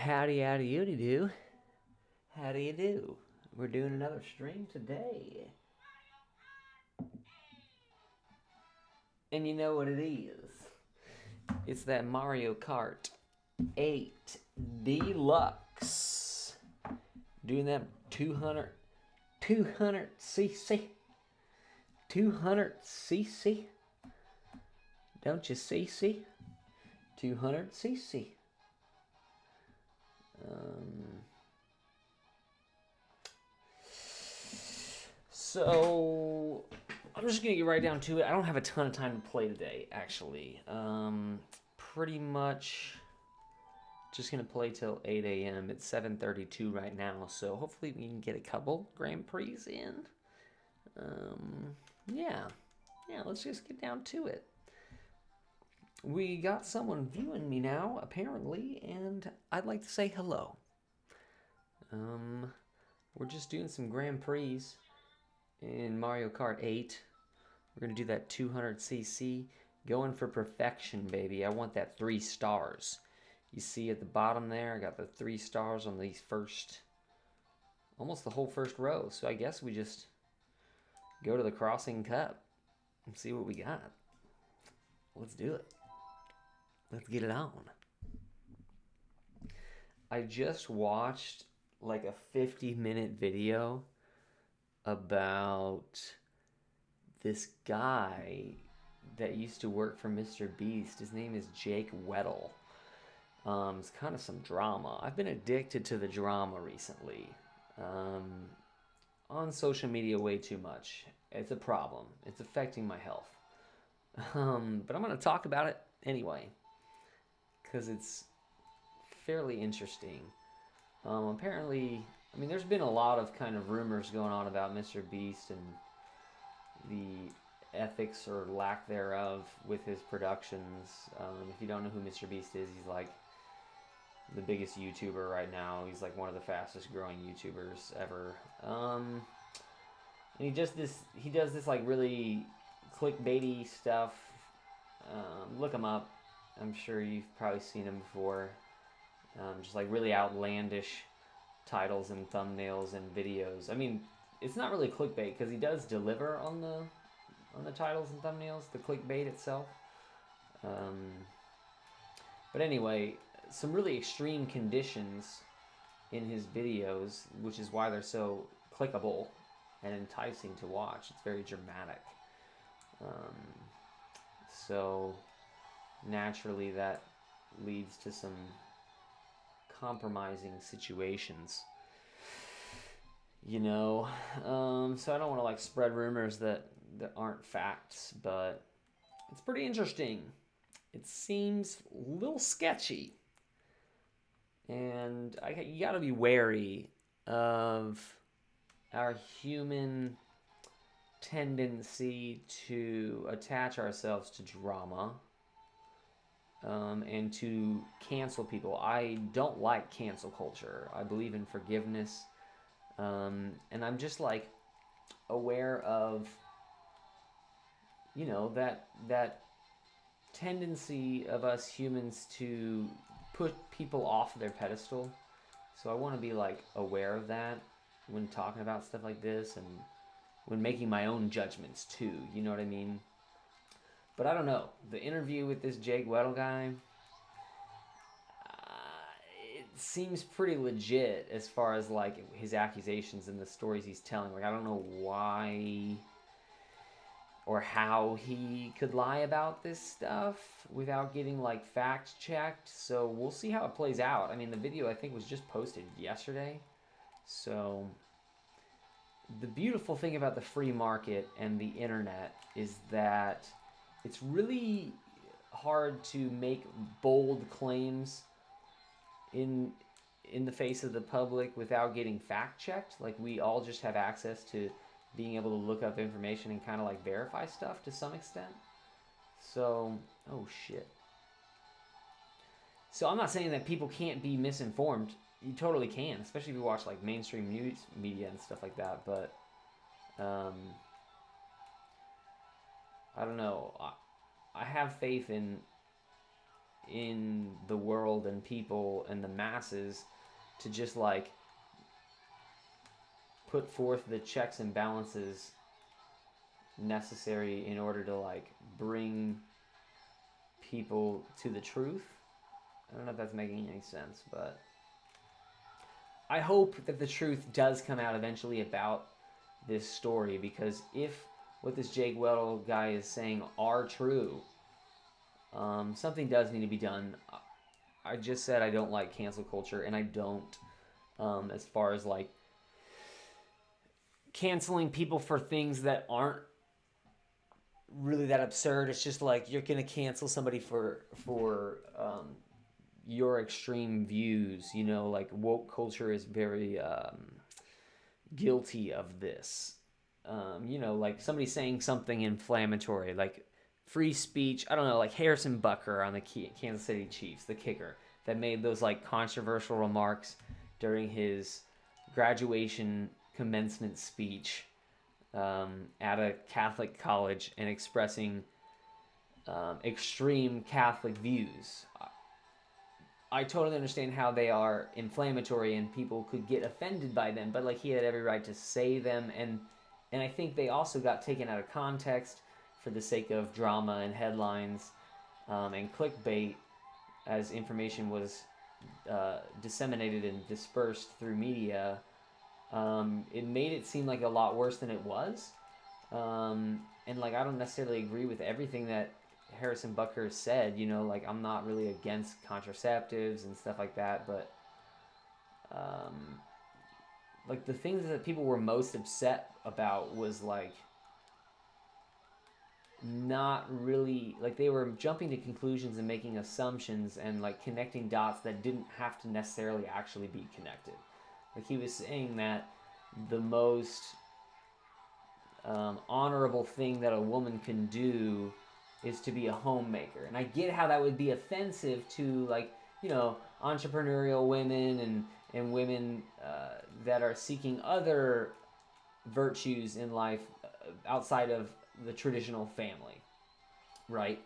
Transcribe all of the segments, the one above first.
Howdy, howdy, howdy do. How do you do? We're doing another stream today. And you know what it is. It's that Mario Kart 8 Deluxe. Doing that 200cc. 200cc. Don't you see? 200cc. So I'm just gonna get right down to it. I don't have a ton of time to play today, actually. Pretty much just gonna play till 8 a.m. It's 7:32 right now, so hopefully we can get a couple Grand Prix in. Yeah, let's just get down to it. We got someone viewing me now, apparently, and I'd like to say hello. We're just doing some Grand Prix in Mario Kart 8. We're going to do that 200cc. Going for perfection, baby. I want that 3 stars. You see at the bottom there, I got the 3 stars on these almost the whole first row. So I guess we just go to the Crossing Cup and see what we got. Let's do it. Let's get it on. I just watched like a 50-minute video about this guy that used to work for Mr. Beast. His name is Jake Weddle. It's kind of some drama. I've been addicted to the drama recently. On social media way too much. It's a problem. It's affecting my health. But I'm going to talk about it anyway, because it's fairly interesting. Apparently, there's been a lot of kind of rumors going on about Mr. Beast and the ethics or lack thereof with his productions. If you don't know who Mr. Beast is, he's like the biggest YouTuber right now. He's like one of the fastest growing YouTubers ever. And he does this like really clickbaity stuff. Look him up. I'm sure you've probably seen him before. Just like really outlandish titles and thumbnails and videos. It's not really clickbait because he does deliver on the titles and thumbnails, the clickbait itself. But anyway, some really extreme conditions in his videos, which is why they're so clickable and enticing to watch. It's very dramatic. So naturally that leads to some compromising situations. So I don't want to like spread rumors that aren't facts, but it's pretty interesting. It seems a little sketchy, and you got to be wary of our human tendency to attach ourselves to drama, and to cancel people. I don't like cancel culture. I believe in forgiveness. And I'm just like aware of, that tendency of us humans to put people off their pedestal. So I want to be like aware of that when talking about stuff like this and when making my own judgments too. You know what I mean? But I don't know. The interview with this Jake Weddle guy, it seems pretty legit as far as like his accusations and the stories he's telling. Like, I don't know why or how he could lie about this stuff without getting like fact checked. So we'll see how it plays out. The video I think was just posted yesterday. So the beautiful thing about the free market and the internet is that it's really hard to make bold claims in the face of the public without getting fact checked. Like, we all just have access to being able to look up information and kind of like verify stuff to some extent. So, oh shit. So I'm not saying that people can't be misinformed. You totally can, especially if you watch like mainstream news media and stuff like that. But I don't know. I have faith in in the world and people and the masses to just like put forth the checks and balances necessary in order to like bring people to the truth. I don't know if that's making any sense, but I hope that the truth does come out eventually about this story, because if what this Jake Weddle guy is saying are true, something does need to be done. I just said I don't like cancel culture, and I don't, as far as like canceling people for things that aren't really that absurd. It's just like you're gonna cancel somebody for your extreme views. You know, like woke culture is very guilty of this. You know, like somebody saying something inflammatory, like free speech. I don't know, like Harrison Butker on the Kansas City Chiefs, the kicker, that made those like controversial remarks during his graduation commencement speech at a Catholic college and expressing extreme Catholic views. I totally understand how they are inflammatory and people could get offended by them, but like he had every right to say them, and I think they also got taken out of context for the sake of drama and headlines and clickbait as information was disseminated and dispersed through media. It made it seem like a lot worse than it was. And like I don't necessarily agree with everything that Harrison Butker said. You know, like I'm not really against contraceptives and stuff like that, but like the things that people were most upset about was like not really, like they were jumping to conclusions and making assumptions and like connecting dots that didn't have to necessarily actually be connected. Like he was saying that the most honorable thing that a woman can do is to be a homemaker. And I get how that would be offensive to, like, you know, entrepreneurial women and women that are seeking other virtues in life outside of the traditional family, right?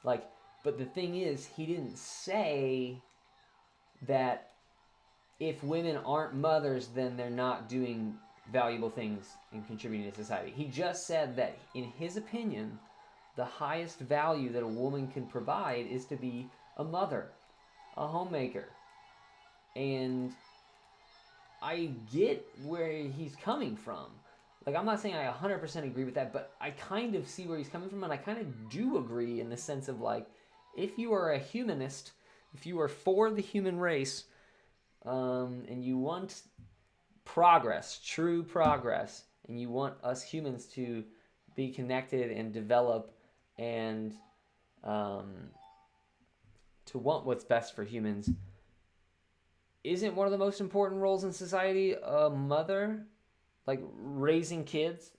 Like, but the thing is, he didn't say that if women aren't mothers, then they're not doing valuable things and contributing to society. He just said that, in his opinion, the highest value that a woman can provide is to be a mother, a homemaker. And I get where he's coming from. Like, I'm not saying I 100% agree with that, but I kind of see where he's coming from, and I kind of do agree in the sense of, like, if you are a humanist, if you are for the human race, and you want progress, true progress, and you want us humans to be connected and develop and to want what's best for humans, isn't one of the most important roles in society a mother? Like raising kids,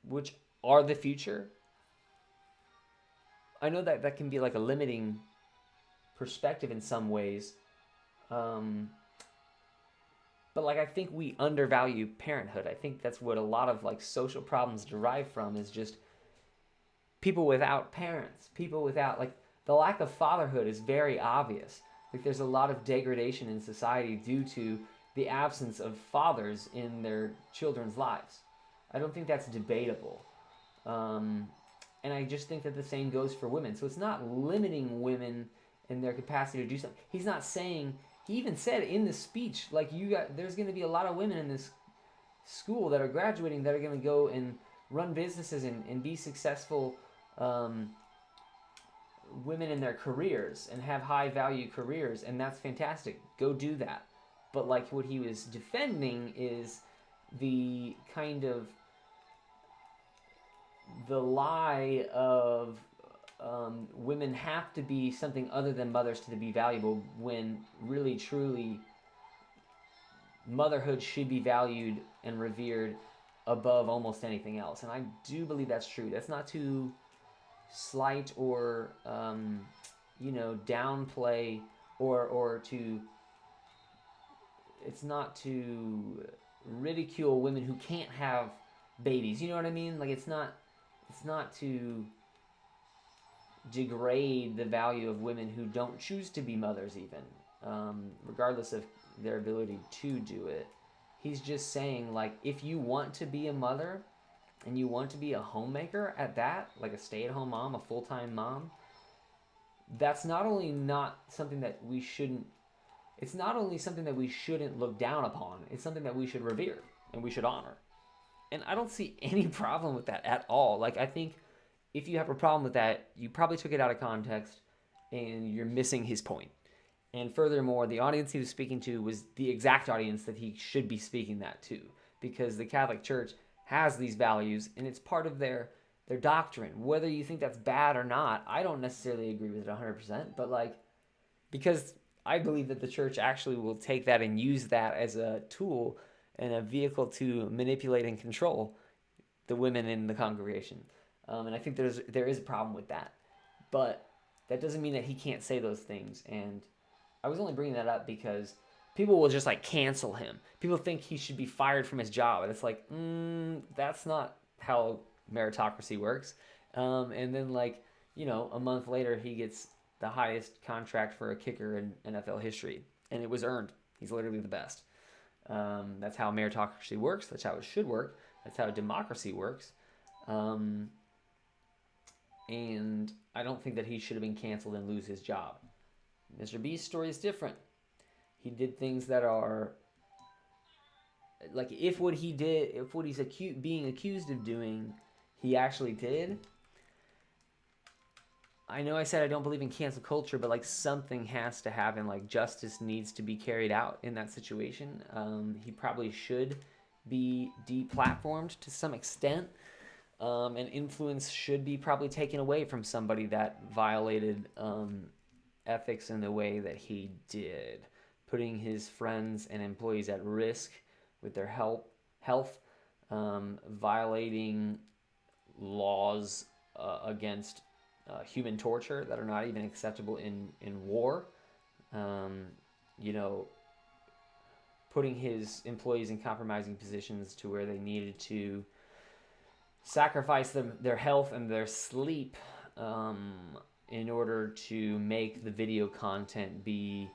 which are the future? I know that that can be like a limiting perspective in some ways. But like I think we undervalue parenthood. I think that's what a lot of like social problems derive from, is just people without parents, people without, like, the lack of fatherhood is very obvious. Like there's a lot of degradation in society due to the absence of fathers in their children's lives. I don't think that's debatable. And I just think that the same goes for women. So it's not limiting women in their capacity to do something. He's not saying, he even said in the speech, like, there's going to be a lot of women in this school that are graduating that are going to go and run businesses and be successful women in their careers and have high value careers, and that's fantastic. Go do that. But like what he was defending is the kind of the lie of women have to be something other than mothers to be valuable, when really truly motherhood should be valued and revered above almost anything else. And I do believe that's true. That's not to slight or downplay or to, it's not to ridicule women who can't have babies. You know what I mean? Like it's not to degrade the value of women who don't choose to be mothers, even regardless of their ability to do it. He's just saying, like, if you want to be a mother and you want to be a homemaker at that, like a stay-at-home mom, a full-time mom, that's not only not something that we shouldn't, it's not only something that we shouldn't look down upon, it's something that we should revere and we should honor. And I don't see any problem with that at all. Like, I think if you have a problem with that, you probably took it out of context and you're missing his point. And furthermore, the audience he was speaking to was the exact audience that he should be speaking that to, because the Catholic Church has these values and it's part of their doctrine. Whether you think that's bad or not, I don't necessarily agree with it 100%, but like, because I believe that the church actually will take that and use that as a tool and a vehicle to manipulate and control the women in the congregation. And I think there is a problem with that. But that doesn't mean that he can't say those things. And I was only bringing that up because people will just like cancel him. People think he should be fired from his job. And it's like, that's not how meritocracy works. And then like, a month later, he gets the highest contract for a kicker in NFL history. And it was earned. He's literally the best. That's how meritocracy works. That's how it should work. That's how democracy works. And I don't think that he should have been canceled and lose his job. Mr. Beast's story is different. He did things that are like, if what he's being accused of doing, he actually did. I know I said I don't believe in cancel culture, but like something has to happen. Like justice needs to be carried out in that situation. He probably should be deplatformed to some extent. And influence should be probably taken away from somebody that violated ethics in the way that he did, putting his friends and employees at risk with their health, violating laws against human torture that are not even acceptable in war, putting his employees in compromising positions to where they needed to sacrifice their health and their sleep in order to make the video content be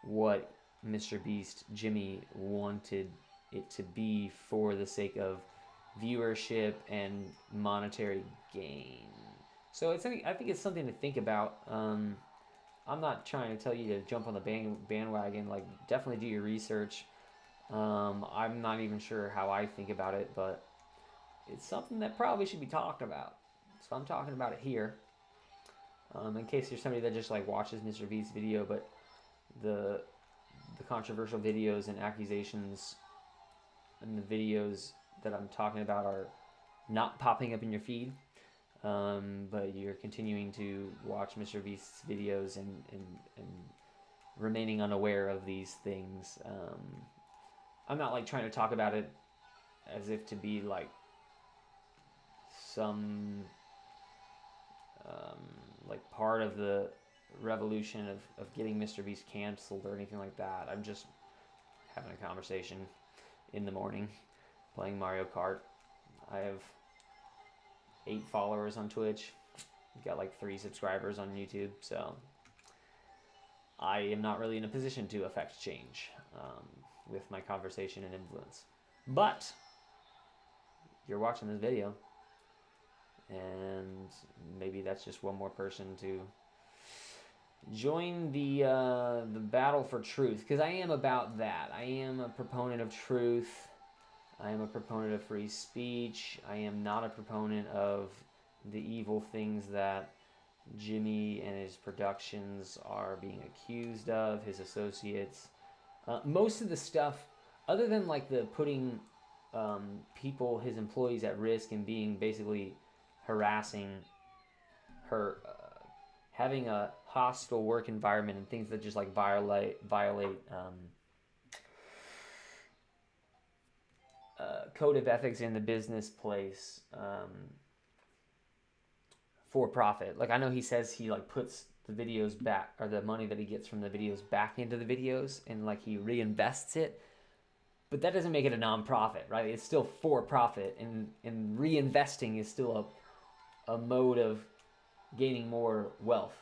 what Mr. Beast Jimmy wanted it to be for the sake of viewership and monetary gain. So I think it's something to think about. I'm not trying to tell you to jump on the bandwagon. Like, definitely do your research. I'm not even sure how I think about it, but it's something that probably should be talked about. So I'm talking about it here. In case you're somebody that just like watches Mr. Beast's video, but the controversial videos and accusations and the videos that I'm talking about are not popping up in your feed. But you're continuing to watch Mr. Beast's videos and remaining unaware of these things. I'm not like trying to talk about it as if to be like some like part of the revolution of getting Mr. Beast canceled or anything like that. I'm just having a conversation in the morning, playing Mario Kart. I have 8 followers on Twitch. I've got like 3 subscribers on YouTube, so I am not really in a position to affect change with my conversation and influence. But you're watching this video, and maybe that's just one more person to join the battle for truth, because I am about that. I am a proponent of truth. I am a proponent of free speech. I am not a proponent of the evil things that Jimmy and his productions are being accused of, his associates. Most of the stuff, other than like the putting people, his employees at risk and being basically harassing her, having a hostile work environment and things that just like violate code of ethics in the business place for profit. Like, I know he says he like puts the videos back, or the money that he gets from the videos back into the videos, and like he reinvests it, but that doesn't make it a non-profit, right? It's still for profit, and reinvesting is still a mode of gaining more wealth.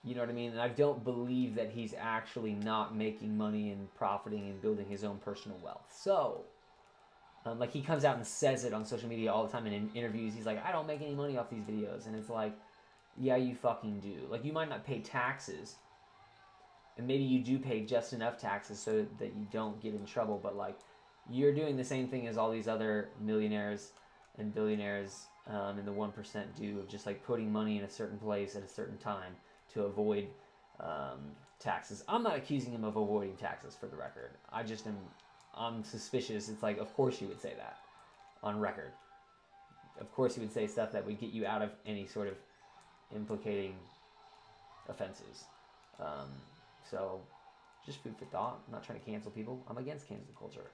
You know what I mean? And I don't believe that he's actually not making money and profiting and building his own personal wealth. So, like, he comes out and says it on social media all the time, and in interviews he's like, I don't make any money off these videos. And it's like, yeah, you fucking do. Like, you might not pay taxes, and maybe you do pay just enough taxes so that you don't get in trouble, but like, you're doing the same thing as all these other millionaires and billionaires in the 1% do, of just like putting money in a certain place at a certain time to avoid taxes. I'm not accusing him of avoiding taxes, for the record. I'm suspicious. It's like, of course you would say that on record. Of course you would say stuff that would get you out of any sort of implicating offenses. So, just food for thought. I'm not trying to cancel people. I'm against cancel culture.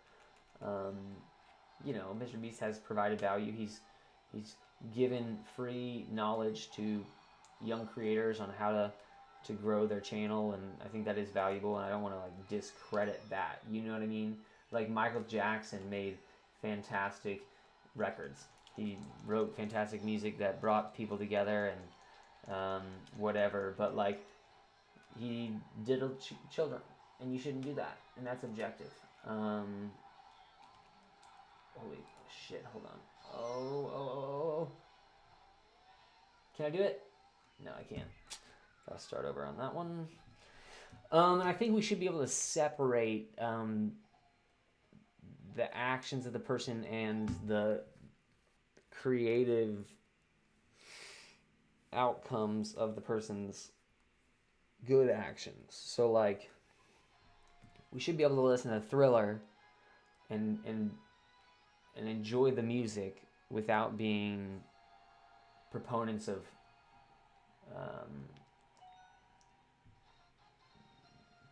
You know, Mr. Beast has provided value. He's given free knowledge to young creators on how to grow their channel, and I think that is valuable, and I don't want to like discredit that. You know what I mean? Like, Michael Jackson made fantastic records. He wrote fantastic music that brought people together and whatever, but like, he diddled children, and you shouldn't do that, and that's objective. Holy shit, hold on. Oh. Can I do it? No, I can't. Gotta start over on that one. And I think we should be able to separate the actions of the person and the creative outcomes of the person's good actions. So, like, we should be able to listen to Thriller and enjoy the music without being proponents of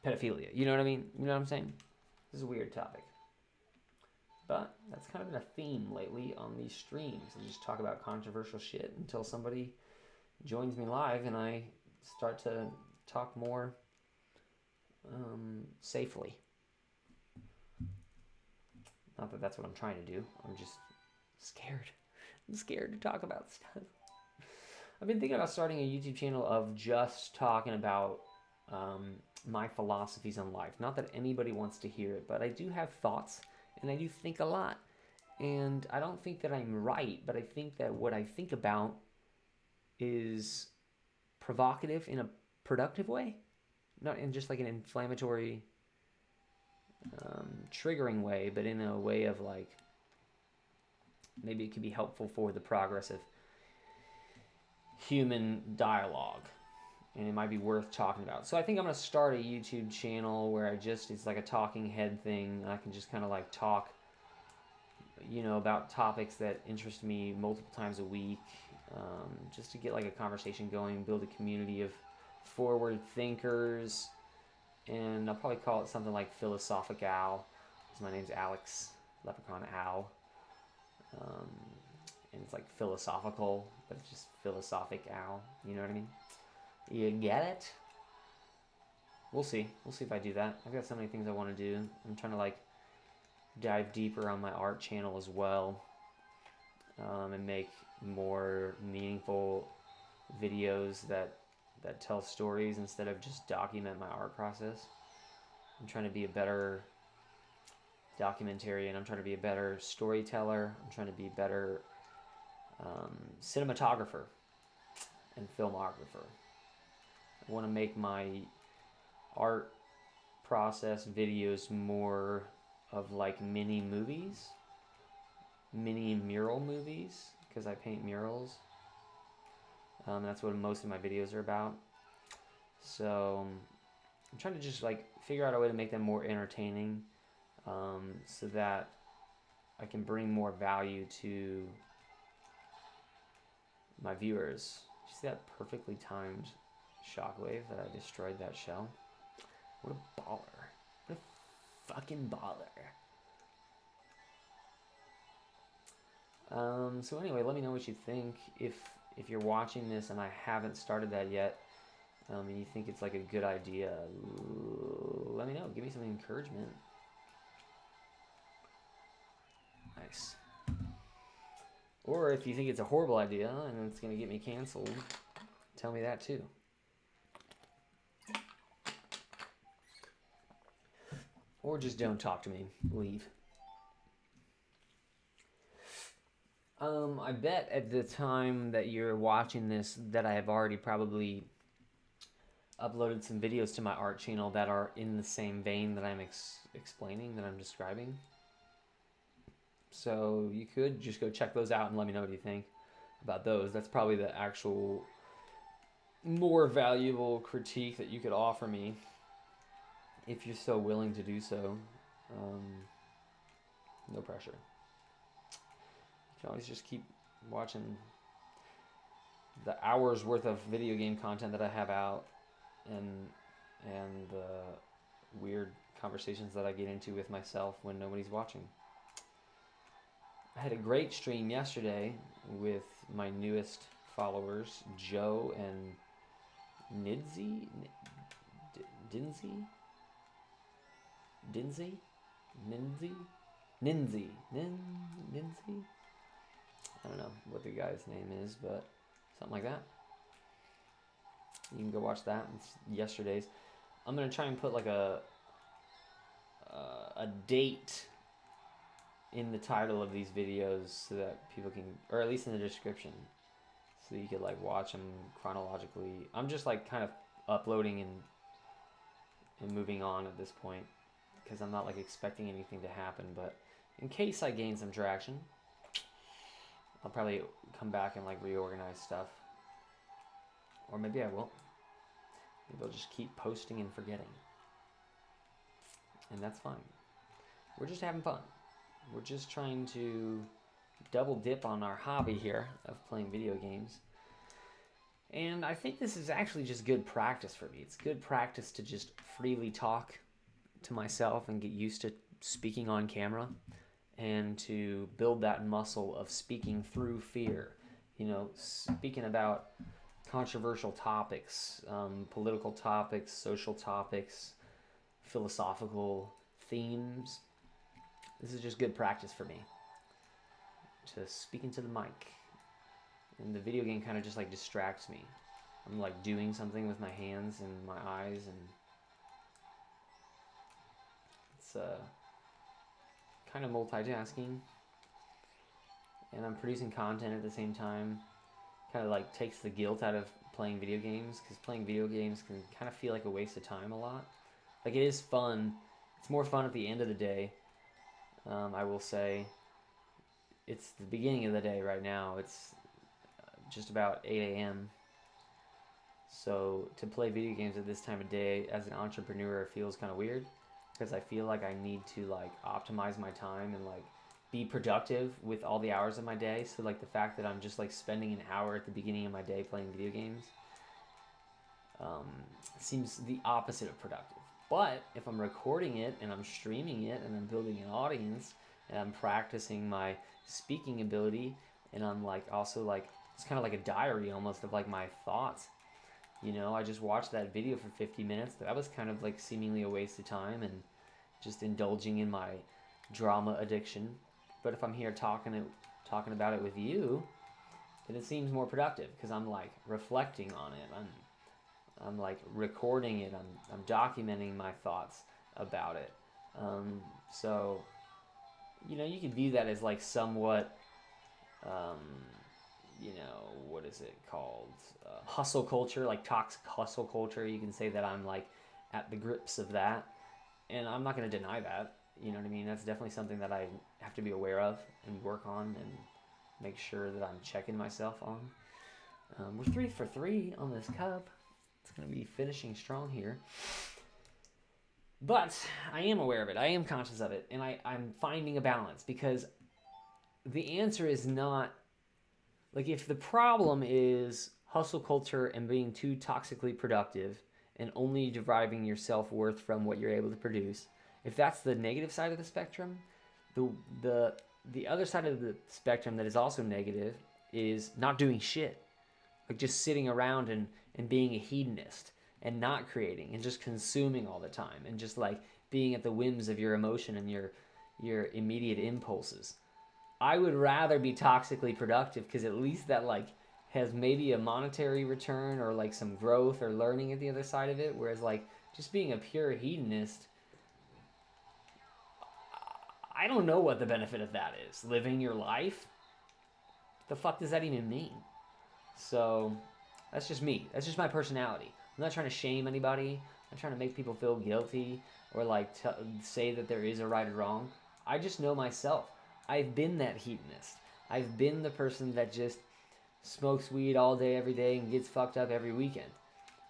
pedophilia. You know what I mean? You know what I'm saying? This is a weird topic. But that's kind of been a theme lately on these streams. I just talk about controversial shit until somebody joins me live and I start to talk more safely. Not that that's what I'm trying to do. I'm just scared. I'm scared to talk about stuff. I've been thinking about starting a YouTube channel of just talking about my philosophies on life. Not that anybody wants to hear it, but I do have thoughts and I do think a lot. And I don't think that I'm right, but I think that what I think about is provocative in a productive way. Not in just like an inflammatory, triggering way, but in a way of like, maybe it could be helpful for the progress of human dialogue, and it might be worth talking about. So I think I'm going to start a YouTube channel where it's like a talking head thing. I can just kind of like talk, you know, about topics that interest me multiple times a week, just to get like a conversation going, build a community of forward thinkers, and I'll probably call it something like Philosophic Owl, because my name's Alex Leprechaun Owl. And it's like philosophical, but it's just Philosophic Owl. You know what I mean? You get it? We'll see. We'll see if I do that. I've got so many things I want to do. I'm trying to like dive deeper on my art channel as well, and make more meaningful videos that tell stories instead of just document my art process. I'm trying to be a better documentarian. I'm trying to be a better storyteller. I'm trying to be a better cinematographer and filmographer. I want to make my art process videos more of like mini movies, mini mural movies, because I paint murals. That's what most of my videos are about. So I'm trying to just like figure out a way to make them more entertaining, so that I can bring more value to my viewers. Did you see that perfectly timed shockwave that I destroyed that shell? What a baller. What a fucking baller. So anyway, let me know what you think. If you're watching this and I haven't started that yet, and you think it's like a good idea, let me know. Give me some encouragement. Nice. Or if you think it's a horrible idea and it's going to get me canceled, tell me that too. Or just don't talk to me. Leave. I bet at the time that you're watching this that I have already probably uploaded some videos to my art channel that are in the same vein that I'm explaining, that I'm describing. So you could just go check those out and let me know what you think about those. That's probably the actual more valuable critique that you could offer me if you're so willing to do so. No pressure. You can always just keep watching the hours worth of video game content that I have out, and the weird conversations that I get into with myself when nobody's watching. I had a great stream yesterday with my newest followers, Joe and Ninsy. I don't know what the guy's name is, but something like that. You can go watch that. It's yesterday's. I'm gonna try and put like a date in the title of these videos so that people can, or at least in the description, so you could like watch them chronologically. I'm just like kind of uploading and moving on at this point because I'm not like expecting anything to happen, but in case I gain some traction, I'll probably come back and like reorganize stuff. Or maybe I won't. Maybe I'll just keep posting and forgetting. And that's fine. We're just having fun. We're just trying to double dip on our hobby here of playing video games. And I think this is actually just good practice for me. It's good practice to just freely talk to myself and get used to speaking on camera and to build that muscle of speaking through fear. You know, speaking about controversial topics, political topics, social topics, philosophical themes. This is just good practice for me to speak into the mic. And the video game kind of just like distracts me. I'm like doing something with my hands and my eyes, and it's kind of multitasking. And I'm producing content at the same time. Kind of like takes the guilt out of playing video games, because playing video games can kind of feel like a waste of time a lot. Like, it is fun. It's more fun at the end of the day. I will say it's the beginning of the day right now. It's just about 8 a.m. So to play video games at this time of day as an entrepreneur feels kind of weird, because I feel like I need to like optimize my time and like be productive with all the hours of my day. So like the fact that I'm just like spending an hour at the beginning of my day playing video games seems the opposite of productive. But if I'm recording it and I'm streaming it and I'm building an audience and I'm practicing my speaking ability, and I'm like also like, it's kind of like a diary almost of like my thoughts. You know, I just watched that video for 50 minutes. That was kind of like seemingly a waste of time and just indulging in my drama addiction. But if I'm here talking about it with you, then it seems more productive because I'm like reflecting on it. I'm like recording it. I'm documenting my thoughts about it. So, you know, you could view that as like somewhat, you know, what is it called? Hustle culture, like toxic hustle culture. You can say that I'm like at the grips of that. And I'm not going to deny that. You know what I mean? That's definitely something that I have to be aware of and work on and make sure that I'm checking myself on. We're 3 for 3 on this cup. It's going to be finishing strong here. But I am aware of it. I am conscious of it. And I'm finding a balance, because the answer is not... Like, if the problem is hustle culture and being too toxically productive and only deriving your self-worth from what you're able to produce, if that's the negative side of the spectrum, the other side of the spectrum that is also negative is not doing shit. Like just sitting around and being a hedonist and not creating and just consuming all the time and just like being at the whims of your emotion and your immediate impulses. I would rather be toxically productive, because at least that like has maybe a monetary return or like some growth or learning at the other side of it. Whereas like just being a pure hedonist, I don't know what the benefit of that is. Living your life? The fuck does that even mean? So that's just me. That's just my personality. I'm not trying to shame anybody. I'm not trying to make people feel guilty or like say that there is a right or wrong. I just know myself. I've been that hedonist. I've been the person that just smokes weed all day, every day, and gets fucked up every weekend.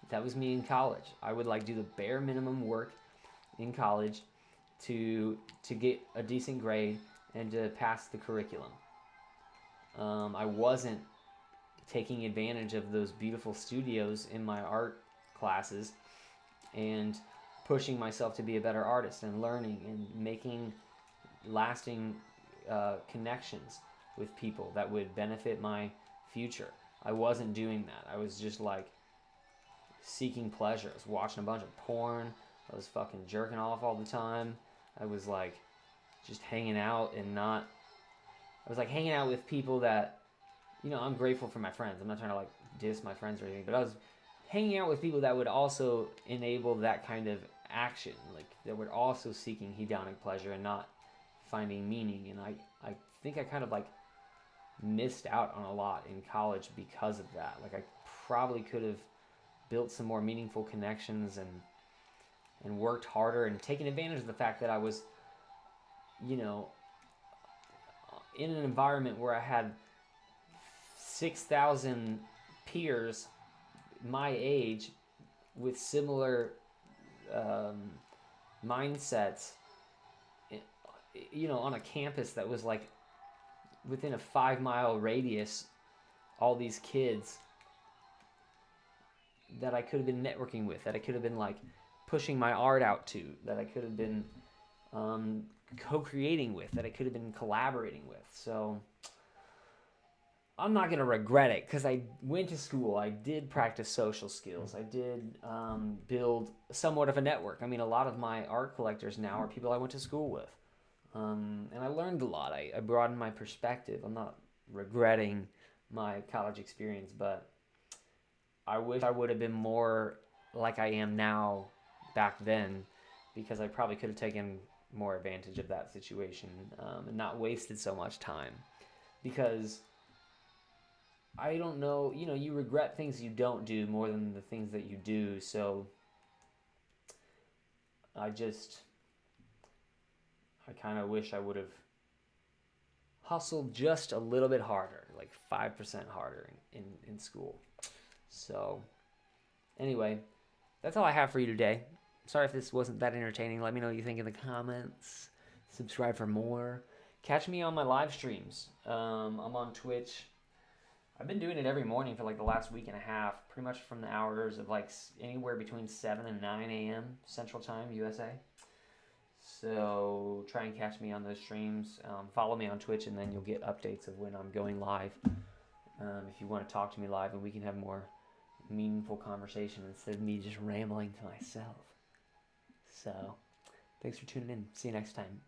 That was me in college. I would like do the bare minimum work in college to get a decent grade and to pass the curriculum. I wasn't taking advantage of those beautiful studios in my art classes and pushing myself to be a better artist and learning and making lasting connections with people that would benefit my future. I wasn't doing that. I was just like seeking pleasure. I was watching a bunch of porn. I was fucking jerking off all the time. I was like just hanging out and not. I was like hanging out with people that, you know, I'm grateful for my friends. I'm not trying to like diss my friends or anything, but I was hanging out with people that would also enable that kind of action, like that were also seeking hedonic pleasure and not finding meaning. And I think I kind of like missed out on a lot in college because of that. Like I probably could have built some more meaningful connections and worked harder and taken advantage of the fact that I was, you know, in an environment where I had 6,000 peers my age with similar mindsets, you know, on a campus that was like within a 5-mile radius, all these kids that I could have been networking with, that I could have been like pushing my art out to, that I could have been co-creating with, that I could have been collaborating with. So I'm not going to regret it because I went to school. I did practice social skills. I did build somewhat of a network. I mean, a lot of my art collectors now are people I went to school with. And I learned a lot. I broadened my perspective. I'm not regretting my college experience, but I wish I would have been more like I am now back then, because I probably could have taken more advantage of that situation and not wasted so much time. Because I don't know, you know, you regret things you don't do more than the things that you do. So I kind of wish I would have hustled just a little bit harder, like 5% harder in school. So anyway, that's all I have for you today. Sorry if this wasn't that entertaining. Let me know what you think in the comments. Subscribe for more. Catch me on my live streams. I'm on Twitch. I've been doing it every morning for like the last week and a half, pretty much from the hours of like anywhere between 7 and 9 a.m. Central Time, USA. So try and catch me on those streams. Follow me on Twitch, and then you'll get updates of when I'm going live. If you want to talk to me live, and we can have more meaningful conversation instead of me just rambling to myself. So thanks for tuning in. See you next time.